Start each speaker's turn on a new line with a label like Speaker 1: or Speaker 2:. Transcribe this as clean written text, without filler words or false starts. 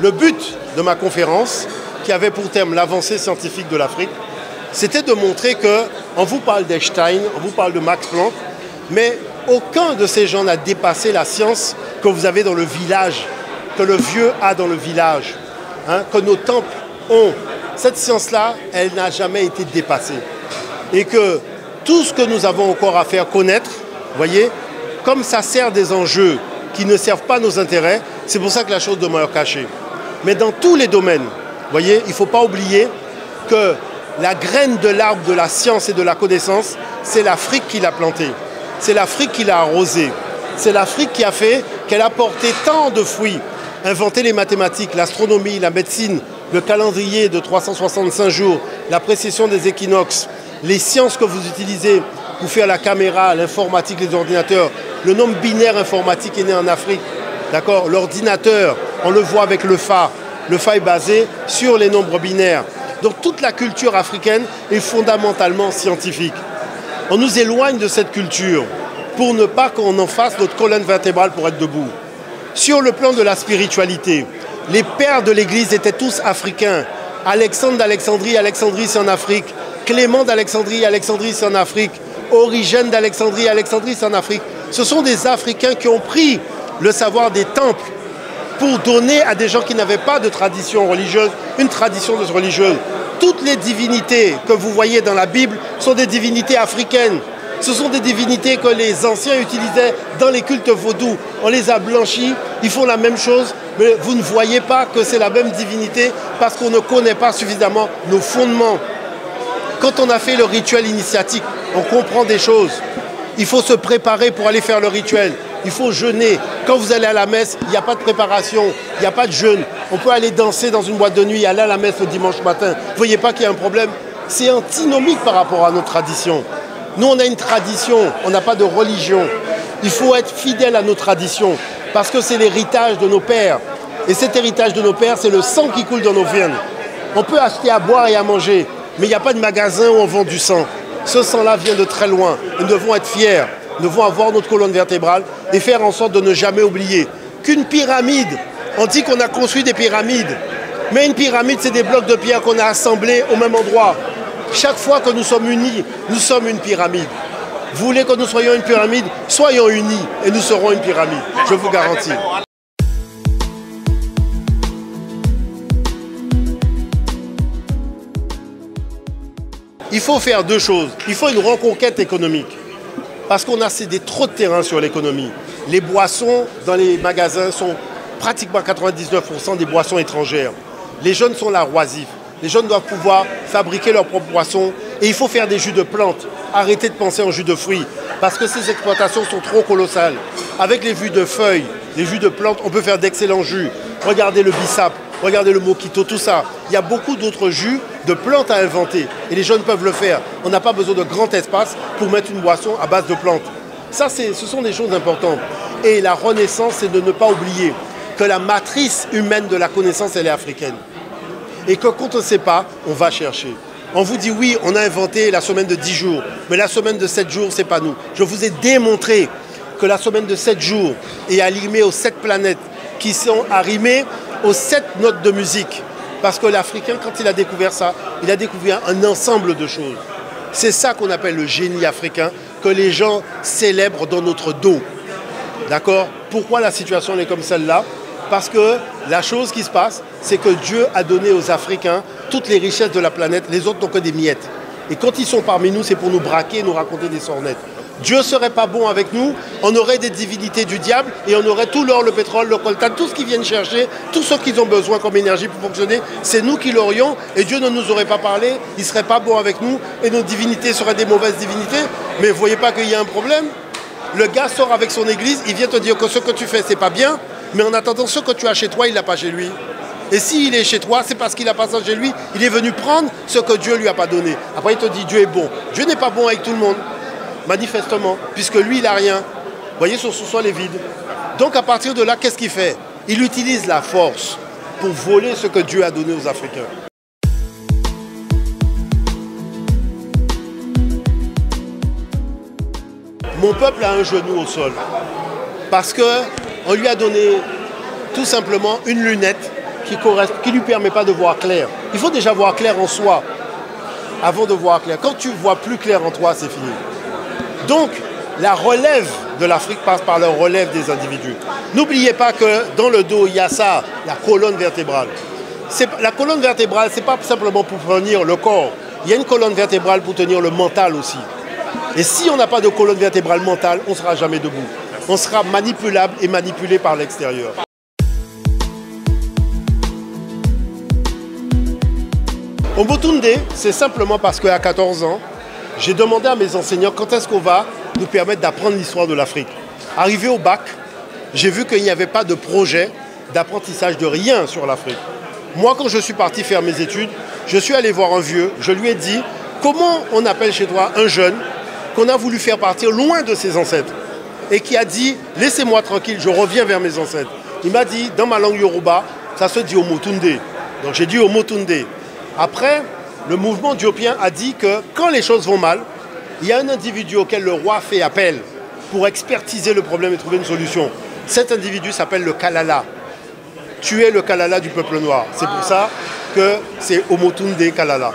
Speaker 1: Le but de ma conférence, qui avait pour thème l'avancée scientifique de l'Afrique, c'était de montrer que, on vous parle d'Einstein, on vous parle de Max Planck, mais aucun de ces gens n'a dépassé la science que vous avez dans le village, que le vieux a dans le village, hein, que nos temples ont. Cette science-là, elle n'a jamais été dépassée. Et que tout ce que nous avons encore à faire connaître, vous voyez, comme ça sert des enjeux qui ne servent pas nos intérêts, c'est pour ça que la chose demeure cachée. Mais dans tous les domaines, vous voyez, il ne faut pas oublier que la graine de l'arbre de la science et de la connaissance, c'est l'Afrique qui l'a plantée. C'est l'Afrique qui l'a arrosée. C'est l'Afrique qui a fait qu'elle a porté tant de fruits. Inventer les mathématiques, l'astronomie, la médecine, le calendrier de 365 jours, la précision des équinoxes, les sciences que vous utilisez pour faire la caméra, l'informatique, les ordinateurs. Le nombre binaire informatique est né en Afrique. D'accord ? L'ordinateur, on le voit avec le Fa. Le Fa est basé sur les nombres binaires. Donc toute la culture africaine est fondamentalement scientifique. On nous éloigne de cette culture pour ne pas qu'on en fasse notre colonne vertébrale pour être debout. Sur le plan de la spiritualité, les pères de l'Église étaient tous africains. Alexandre d'Alexandrie, Alexandrie c'est en Afrique. Clément d'Alexandrie, Alexandrie c'est en Afrique. Origène d'Alexandrie, Alexandrie c'est en Afrique. Ce sont des Africains qui ont pris le savoir des temples pour donner à des gens qui n'avaient pas de tradition religieuse, une tradition religieuse. Toutes les divinités que vous voyez dans la Bible sont des divinités africaines. Ce sont des divinités que les anciens utilisaient dans les cultes vaudous. On les a blanchis, ils font la même chose, mais vous ne voyez pas que c'est la même divinité parce qu'on ne connaît pas suffisamment nos fondements. Quand on a fait le rituel initiatique, on comprend des choses. Il faut se préparer pour aller faire le rituel. Il faut jeûner. Quand vous allez à la messe, il n'y a pas de préparation, il n'y a pas de jeûne. On peut aller danser dans une boîte de nuit, aller à la messe le dimanche matin. Vous ne voyez pas qu'il y a un problème? C'est antinomique par rapport à notre tradition. Nous, on a une tradition, on n'a pas de religion. Il faut être fidèle à nos traditions parce que c'est l'héritage de nos pères. Et cet héritage de nos pères, c'est le sang qui coule dans nos veines. On peut acheter à boire et à manger, mais il n'y a pas de magasin où on vend du sang. Ce sang-là vient de très loin. Nous devons être fiers. Nous devons avoir notre colonne vertébrale et faire en sorte de ne jamais oublier qu'une pyramide, on dit qu'on a construit des pyramides, mais une pyramide, c'est des blocs de pierre qu'on a assemblés au même endroit. Chaque fois que nous sommes unis, nous sommes une pyramide. Vous voulez que nous soyons une pyramide? Soyons unis et nous serons une pyramide, je vous garantis. Il faut faire deux choses. Il faut une reconquête économique. Parce qu'on a cédé trop de terrain sur l'économie. Les boissons dans les magasins sont pratiquement 99% des boissons étrangères. Les jeunes sont là oisifs. Les jeunes doivent pouvoir fabriquer leurs propres boissons. Et il faut faire des jus de plantes. Arrêtez de penser en jus de fruits. Parce que ces exploitations sont trop colossales. Avec les jus de feuilles, les jus de plantes, on peut faire d'excellents jus. Regardez le bissap, regardez le mojito, tout ça. Il y a beaucoup d'autres jus de plantes à inventer. Et les jeunes peuvent le faire. On n'a pas besoin de grand espace pour mettre une boisson à base de plantes. Ça, ce sont des choses importantes. Et la renaissance, c'est de ne pas oublier que la matrice humaine de la connaissance, elle est africaine. Et que quand on ne sait pas, on va chercher. On vous dit oui, on a inventé la semaine de 10 jours, mais la semaine de 7 jours, c'est pas nous. Je vous ai démontré que la semaine de 7 jours est arrimée aux 7 planètes qui sont arrimées aux 7 notes de musique. Parce que l'Africain, quand il a découvert ça, il a découvert un ensemble de choses. C'est ça qu'on appelle le génie africain, que les gens célèbrent dans notre dos. D'accord? Pourquoi la situation est comme celle-là? Parce que la chose qui se passe, c'est que Dieu a donné aux Africains toutes les richesses de la planète, les autres n'ont que des miettes. Et quand ils sont parmi nous, c'est pour nous braquer et nous raconter des sornettes. Dieu ne serait pas bon avec nous, on aurait des divinités du diable et on aurait tout l'or, le pétrole, le coltan, tout ce qu'ils viennent chercher, tout ce qu'ils ont besoin comme énergie pour fonctionner, c'est nous qui l'aurions et Dieu ne nous aurait pas parlé, il ne serait pas bon avec nous et nos divinités seraient des mauvaises divinités. Mais vous ne voyez pas qu'il y a un problème? Le gars sort avec son église, il vient te dire que ce que tu fais, c'est pas bien, mais en attendant, ce que tu as chez toi, il ne l'a pas chez lui. Et s'il est chez toi, c'est parce qu'il n'a pas ça chez lui, il est venu prendre ce que Dieu ne lui a pas donné. Après, il te dit, Dieu est bon. Dieu n'est pas bon avec tout le monde, manifestement, puisque lui, il n'a rien. Vous voyez, son sous-sol est vide. Donc, à partir de là, qu'est-ce qu'il fait? Il utilise la force pour voler ce que Dieu a donné aux Africains. Mon peuple a un genou au sol parce qu'on lui a donné tout simplement une lunette qui lui permet pas de voir clair. Il faut déjà voir clair en soi avant de voir clair. Quand tu vois plus clair en toi, c'est fini. Donc, la relève de l'Afrique passe par la relève des individus. N'oubliez pas que dans le dos, il y a ça, la colonne vertébrale. La colonne vertébrale, ce n'est pas simplement pour tenir le corps. Il y a une colonne vertébrale pour tenir le mental aussi. Et si on n'a pas de colonne vertébrale mentale, on ne sera jamais debout. On sera manipulable et manipulé par l'extérieur. Omotunde, c'est simplement parce qu'à 14 ans, j'ai demandé à mes enseignants quand est-ce qu'on va nous permettre d'apprendre l'histoire de l'Afrique. Arrivé au bac, j'ai vu qu'il n'y avait pas de projet d'apprentissage de rien sur l'Afrique. Moi, quand je suis parti faire mes études, je suis allé voir un vieux, je lui ai dit comment on appelle chez toi un jeune qu'on a voulu faire partir loin de ses ancêtres et qui a dit laissez-moi tranquille, je reviens vers mes ancêtres. Il m'a dit dans ma langue Yoruba, ça se dit Omotunde. Donc j'ai dit Omotunde. Après, le mouvement diopien a dit que quand les choses vont mal, il y a un individu auquel le roi fait appel pour expertiser le problème et trouver une solution. Cet individu s'appelle le Kalala. Tu es le Kalala du peuple noir. C'est pour ça que c'est Omotunde Kalala.